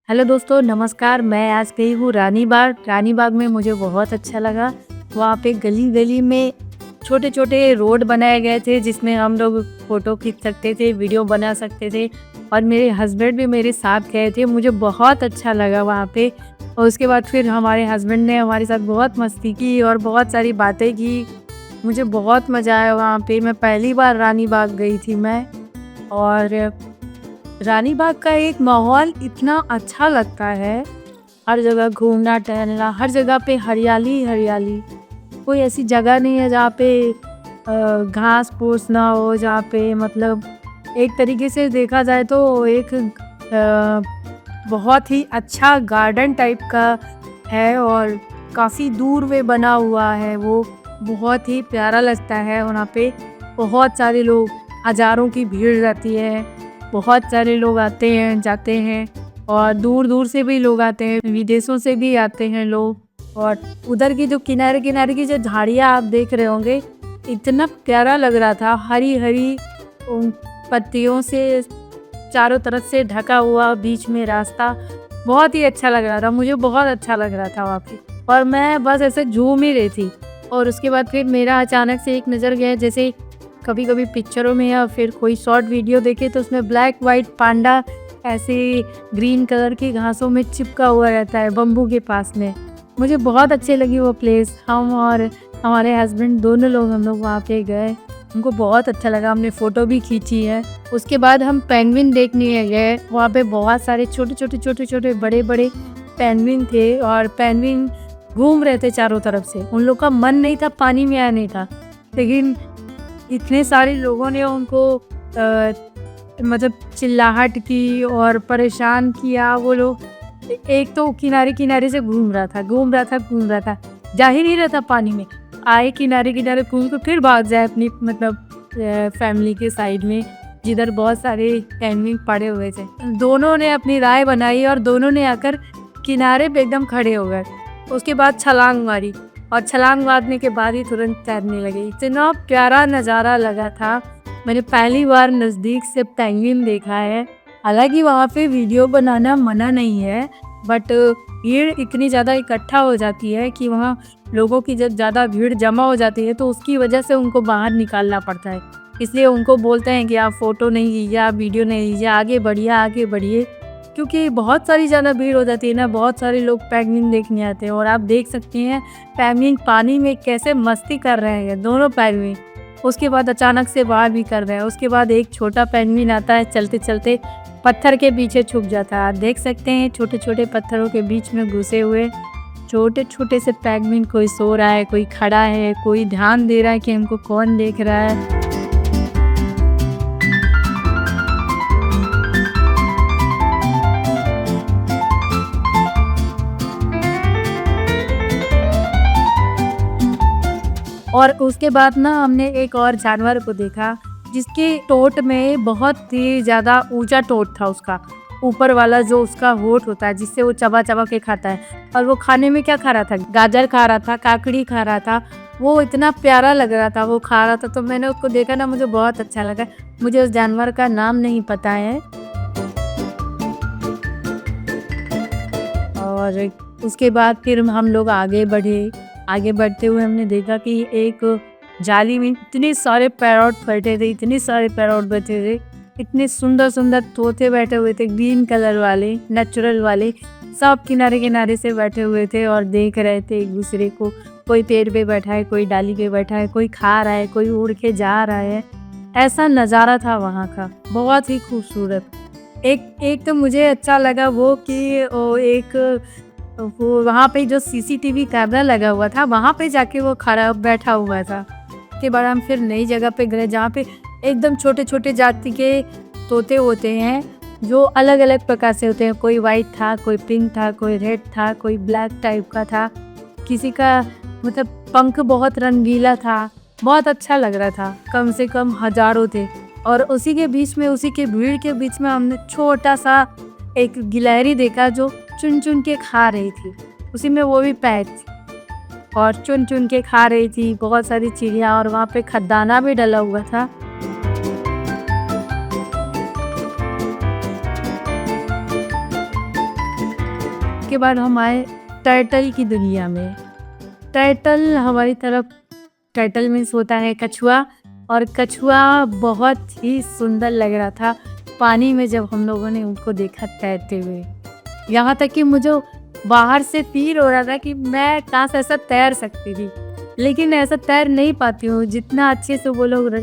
Hello दोस्तों, नमस्कार। मैं आज गई हूँ रानी बाग। रानी बाग में मुझे बहुत अच्छा लगा। वहाँ पे गली-गली में छोटे-छोटे रोड बनाए गए थे जिसमें हम लोग फ़ोटो खींच सकते थे, वीडियो बना सकते थे और मेरे हस्बैंड भी मेरे साथ गए थे। मुझे बहुत अच्छा लगा वहाँ पे और उसके बाद फिर हमारे हस्बैंड ने हमारे साथ बहुत मस्ती की और बहुत सारी बातें की। मुझे बहुत मज़ा आया वहाँ पे। मैं पहली बार रानी बाग गई थी मैं। और रानी बाग का एक माहौल इतना अच्छा लगता है। हर जगह घूमना टहलना, हर जगह पे हरियाली हरियाली। कोई ऐसी जगह नहीं है जहाँ पे घास फूस ना हो, जहाँ पे मतलब एक तरीके से देखा जाए तो एक बहुत ही अच्छा गार्डन टाइप का है और काफ़ी दूर में बना हुआ है। वो बहुत ही प्यारा लगता है। वहाँ पे बहुत सारे लोग, हज़ारों की भीड़ रहती है। बहुत सारे लोग आते हैं जाते हैं और दूर दूर से भी लोग आते हैं, विदेशों से भी आते हैं लोग। और उधर की जो किनारे किनारे की जो झाड़ियाँ आप देख रहे होंगे, इतना प्यारा लग रहा था। हरी हरी उन पत्तियों से चारों तरफ से ढका हुआ बीच में रास्ता, बहुत ही अच्छा लग रहा था। मुझे बहुत अच्छा लग रहा था वहाँ पे और मैं बस ऐसे झूम ही रही थी। और उसके बाद फिर मेरा अचानक से एक नज़र गया, जैसे कभी कभी पिक्चरों में या फिर कोई शॉर्ट वीडियो देखे तो उसमें ब्लैक वाइट पांडा ऐसे ग्रीन कलर की घासों में चिपका हुआ रहता है बम्बू के पास में। मुझे बहुत अच्छी लगी वो प्लेस। हम और हमारे हस्बैंड दोनों लोग हम लोग वहाँ पे गए। हमको बहुत अच्छा लगा, हमने फ़ोटो भी खींची है। उसके बाद हम पेंगुइन देखने गए। वहाँ पे बहुत सारे छोटे छोटे बड़े बड़े पेंगुइन थे और पेंगुइन घूम रहे थे चारों तरफ से। उन लोग का मन नहीं था पानी में आने का, लेकिन इतने सारे लोगों ने उनको मतलब चिल्लाहट की और परेशान किया। वो लोग एक तो किनारे किनारे से घूम रहा था, जा ही नहीं रहा था पानी में। आए किनारे किनारे घूम के फिर भाग जाए अपनी मतलब फैमिली के साइड में, जिधर बहुत सारे पेंगुइन पड़े हुए थे। दोनों ने अपनी राय बनाई और दोनों ने आकर किनारे पे एकदम खड़े हो गए। उसके बाद छलांग मारी और छलांग मारने के बाद ही तुरंत तैरने लगे। इतना प्यारा नज़ारा लगा था। मैंने पहली बार नज़दीक से पेंगुइन देखा है। हालांकि वहाँ पे वीडियो बनाना मना नहीं है, बट भीड़ इतनी ज़्यादा इकट्ठा हो जाती है कि वहाँ लोगों की जब ज़्यादा भीड़ जमा हो जाती है तो उसकी वजह से उनको बाहर निकालना पड़ता है। इसलिए उनको बोलते हैं कि आप फ़ोटो नहीं लीजिए, आप वीडियो नहीं लीजिए, आगे बढ़िए। क्योंकि बहुत सारी ज़्यादा भीड़ हो जाती है ना, बहुत सारे लोग पेंगुइन देखने आते हैं। और आप देख सकते हैं पेंगुइन पानी में कैसे मस्ती कर रहे हैं दोनों पेंगुइन। उसके बाद अचानक से बाहर भी कर रहे हैं। उसके बाद एक छोटा पेंगुइन आता है, चलते चलते पत्थर के पीछे छुप जाता है। आप देख सकते हैं छोटे छोटे पत्थरों के बीच में घुसे हुए छोटे छोटे से पेंगुइन, कोई सो रहा है, कोई खड़ा है, कोई ध्यान दे रहा है कि हमको कौन देख रहा है। और उसके बाद ना हमने एक और जानवर को देखा जिसके टोट में बहुत ही ज़्यादा ऊंचा टोट था। उसका ऊपर वाला जो उसका होठ होता है जिससे वो चबा चबा के खाता है। और वो खाने में क्या खा रहा था, गाजर खा रहा था, काकड़ी खा रहा था। वो इतना प्यारा लग रहा था, वो खा रहा था। तो मैंने उसको देखा ना, मुझे बहुत अच्छा लगा। मुझे उस जानवर का नाम नहीं पता है। और उसके बाद फिर हम लोग आगे बढ़े। आगे बढ़ते हुए हमने देखा कि एक जाली में इतने सारे पैरॉट बैठे थे, इतने सारे पैरॉट बैठे थे। इतने सुंदर सुंदर तोते बैठे हुए थे, ग्रीन कलर वाले, नेचुरल वाले। सब किनारे किनारे से बैठे हुए थे और देख रहे थे एक दूसरे को। कोई पेड़ पे बैठा है, कोई डाली पे बैठा है, कोई खा रहा है, कोई उड़ के जा रहा है। ऐसा नज़ारा था वहाँ का, बहुत ही खूबसूरत। एक एक तो मुझे अच्छा लगा वो कि वो वहाँ पे जो सीसीटीवी कैमरा लगा हुआ था, वहाँ पे जाके वो खड़ा बैठा हुआ था। उसके बाद हम फिर नई जगह पे गए जहाँ पे एकदम छोटे छोटे जाति के तोते होते हैं जो अलग अलग प्रकार से होते हैं। कोई वाइट था, कोई पिंक था, कोई रेड था, कोई ब्लैक टाइप का था। किसी का मतलब पंख बहुत रंगीला था। बहुत अच्छा लग रहा था। कम से कम हजारों थे। और उसी के बीच में, उसी के भीड़ के बीच में हमने छोटा सा एक गिलहरी देखा जो चुन चुन के खा रही थी। उसी में वो भी पैक थी और चुन चुन के खा रही थी। बहुत सारी चिड़िया और वहाँ पे खदाना भी डला हुआ था। उसके बाद हम आए टर्टल की दुनिया में। टर्टल हमारी तरफ, टर्टल मीन्स होता है कछुआ, और कछुआ बहुत ही सुंदर लग रहा था पानी में जब हम लोगों ने उनको देखा तैरते हुए। यहाँ तक कि मुझे बाहर से फील हो रहा था कि मैं काश ऐसा तैर सकती थी, लेकिन ऐसा तैर नहीं पाती हूँ जितना अच्छे से वो लोग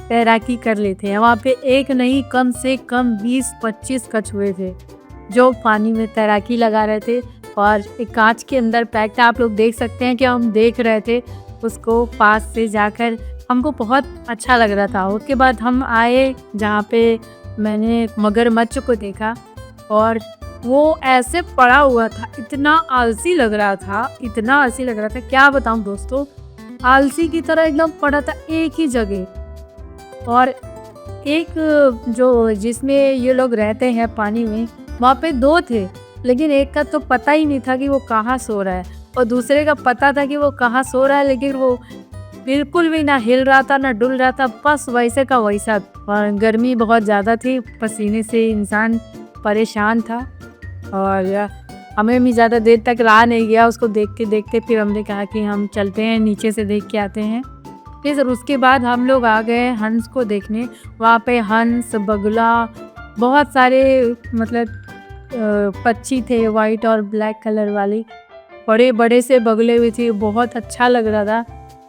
तैराकी कर लेते हैं। वहाँ पे एक नहीं, कम से कम 20-25 कछुए थे जो पानी में तैराकी लगा रहे थे, और एक कांच के अंदर पैक था। आप लोग देख सकते हैं कि हम देख रहे थे उसको पास से जाकर, हमको बहुत अच्छा लग रहा था। उसके बाद हम आए जहाँ पे मैंने मगरमच्छ को देखा, और वो ऐसे पड़ा हुआ था, इतना आलसी लग रहा था, इतना आलसी लग रहा था, क्या बताऊं दोस्तों, आलसी की तरह एकदम पड़ा था एक ही जगह। और एक जो जिसमें ये लोग रहते हैं पानी में, वहाँ पे 2 थे, लेकिन एक का तो पता ही नहीं था कि वो कहाँ सो रहा है, और दूसरे का पता था कि वो कहाँ सो रहा है, लेकिन वो बिल्कुल भी ना हिल रहा था ना डुल रहा था, बस वैसे का वैसा। और गर्मी बहुत ज़्यादा थी, पसीने से इंसान परेशान था, और हमें भी ज़्यादा देर तक रहा नहीं गया उसको देखते देखते। फिर हमने कहा कि हम चलते हैं, नीचे से देख के आते हैं। फिर उसके बाद हम लोग आ गए हंस को देखने। वहाँ पे हंस, बगुला, बहुत सारे मतलब पक्षी थे, वाइट और ब्लैक कलर वाली, बड़े बड़े से बगुले भी थे। बहुत अच्छा लग रहा था,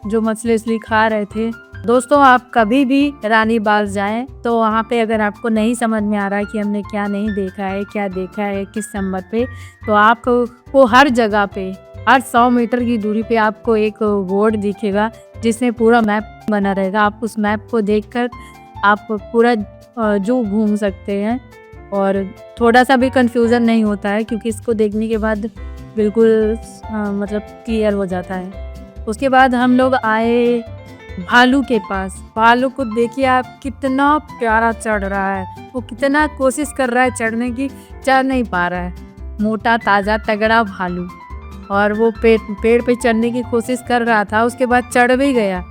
जो मछली उछली खा रहे थे। दोस्तों, आप कभी भी रानी बाग जाएं तो वहाँ पे अगर आपको नहीं समझ में आ रहा है कि हमने क्या नहीं देखा है, क्या देखा है, किस नंबर पे, तो आपको हर जगह पे, हर 100 मीटर की दूरी पे आपको एक बोर्ड दिखेगा जिसमें पूरा मैप बना रहेगा। आप उस मैप को देखकर आप पूरा जू घूम सकते हैं, और थोड़ा सा भी कंफ्यूजन नहीं होता है, क्योंकि इसको देखने के बाद बिल्कुल मतलब क्लियर हो जाता है। उसके बाद हम लोग आए भालू के पास। भालू को देखिए आप, कितना प्यारा चढ़ रहा है, वो कितना कोशिश कर रहा है चढ़ने की, चढ़ नहीं पा रहा है। मोटा ताज़ा तगड़ा भालू, और वो पेड़ पे चढ़ने की कोशिश कर रहा था, उसके बाद चढ़ भी गया।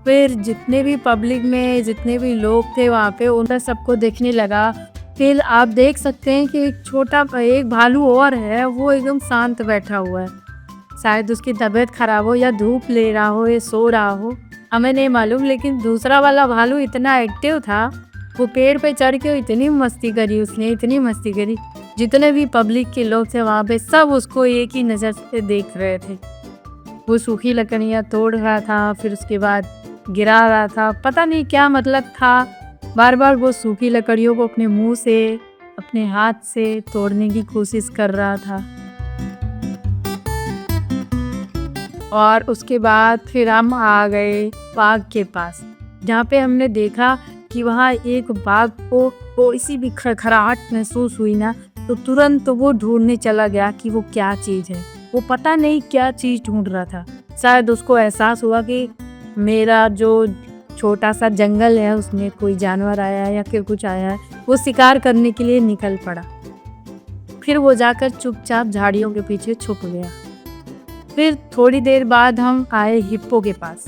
फिर जितने भी पब्लिक में जितने भी लोग थे वहाँ पे, उन सबको देखने लगा। फिर आप देख सकते हैं कि एक भालू और है, वो एकदम शांत बैठा हुआ है। शायद उसकी तबीयत खराब हो, या धूप ले रहा हो, या सो रहा हो, हमें नहीं मालूम। लेकिन दूसरा वाला भालू इतना एक्टिव था, वो पेड़ पे चढ़ के इतनी मस्ती करी उसने, इतनी मस्ती करी। जितने भी पब्लिक के लोग थे वहाँ पे, सब उसको एक ही नज़र से देख रहे थे। वो सूखी लकड़ियाँ तोड़ रहा था, फिर उसके बाद गिरा रहा था, पता नहीं क्या मतलब था। बार बार वो सूखी लकड़ियों को अपने मुंह से, अपने हाथ से तोड़ने की कोशिश कर रहा था। और उसके बाद फिर हम आ गए बाघ के पास, जहाँ पे हमने देखा कि वहाँ एक बाघ को कोई सी भी खड़खड़ाहट महसूस हुई ना, तो तुरंत वो ढूंढने चला गया कि वो क्या चीज़ है। वो पता नहीं क्या चीज़ ढूंढ रहा था। शायद उसको एहसास हुआ कि मेरा जो छोटा सा जंगल है उसमें कोई जानवर आया है या फिर कुछ आया है। वो शिकार करने के लिए निकल पड़ा। फिर वो जाकर चुपचाप झाड़ियों के पीछे छुप गया। फिर थोड़ी देर बाद हम आए हिप्पो के पास।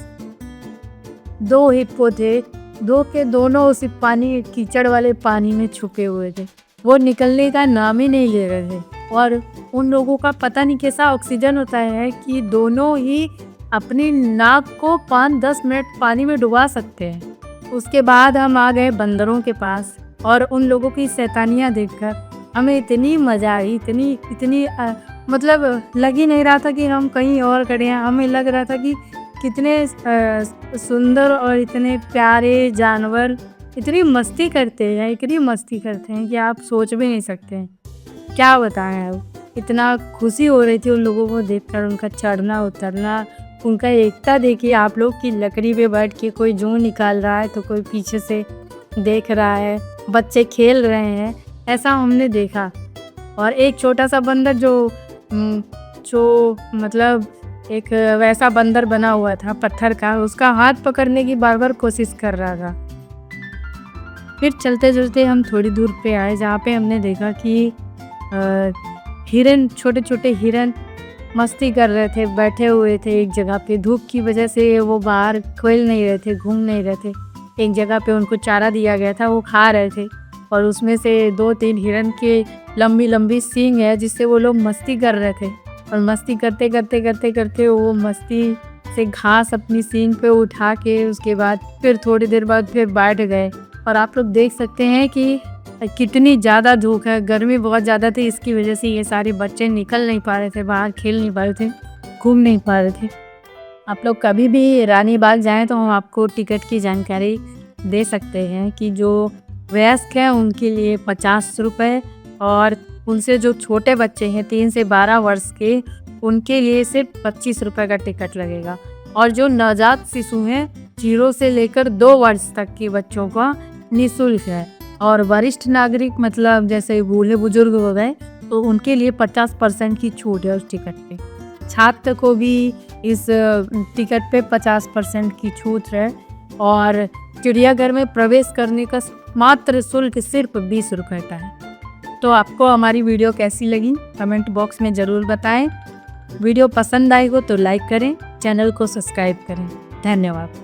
2 हिप्पो थे, 2 के दोनों उस पानी, कीचड़ वाले पानी में छुपे हुए थे। वो निकलने का नाम ही नहीं ले रहे थे, और उन लोगों का पता नहीं कैसा ऑक्सीजन होता है कि दोनों ही अपनी नाक को 5-10 मिनट पानी में डुबा सकते हैं। उसके बाद हम आ गए बंदरों के पास, और उन लोगों की शैतानियाँ देखकर हमें इतनी मज़ा आई, इतनी मतलब लग ही नहीं रहा था कि हम कहीं और खड़े हैं। हमें लग रहा था कि कितने सुंदर और इतने प्यारे जानवर इतनी मस्ती करते हैं कि आप सोच भी नहीं सकते हैं। क्या बताएं अब, इतना खुशी हो रही थी उन लोगों को देखकर, उनका चढ़ना उतरना, उनका एकता देखिए आप लोग की। लकड़ी पे बैठ के कोई जूं निकाल रहा है तो कोई पीछे से देख रहा है, बच्चे खेल रहे हैं, ऐसा हमने देखा। और एक छोटा सा बंदर जो मतलब एक वैसा बंदर बना हुआ था पत्थर का, उसका हाथ पकड़ने की बार बार कोशिश कर रहा था। फिर चलते चलते हम थोड़ी दूर पे आए, जहाँ पे हमने देखा कि हिरन, छोटे छोटे हिरन मस्ती कर रहे थे, बैठे हुए थे एक जगह पे। धूप की वजह से वो बाहर खेल नहीं रहे थे, घूम नहीं रहे थे। एक जगह पे उनको चारा दिया गया था, वो खा रहे थे, और उसमें से 2-3 हिरन के लंबी लंबी सींग है जिससे वो लोग मस्ती कर रहे थे। और मस्ती करते करते करते करते वो मस्ती से घास अपनी सींग पे उठा के उसके बाद फिर थोड़ी देर बाद फिर बैठ गए। और आप लोग देख सकते हैं कि कितनी ज़्यादा धूप है, गर्मी बहुत ज़्यादा थी, इसकी वजह से ये सारे बच्चे निकल नहीं पा रहे थे, बाहर खेल नहीं पा रहे थे, घूम नहीं पा रहे थे। आप लोग कभी भी रानी बाग जाएं तो हम आपको टिकट की जानकारी दे सकते हैं कि जो वयस्क हैं उनके लिए 50 रुपये और उनसे जो छोटे बच्चे हैं 3 से 12 वर्ष के उनके लिए सिर्फ 25 रुपये का टिकट लगेगा। और जो नवजात शिशु हैं 0 से लेकर 2 वर्ष तक के बच्चों का निःशुल्क है। और वरिष्ठ नागरिक मतलब जैसे बूढ़े बुजुर्ग हो गए तो उनके लिए 50% की छूट है उस टिकट पे। छात्र को भी इस टिकट पे 50% की छूट है। और चिड़ियाघर में प्रवेश करने का मात्र शुल्क सिर्फ 20 रुपये का है। तो आपको हमारी वीडियो कैसी लगी कमेंट बॉक्स में ज़रूर बताएं। वीडियो पसंद आई हो तो लाइक करें, चैनल को सब्सक्राइब करें। धन्यवाद।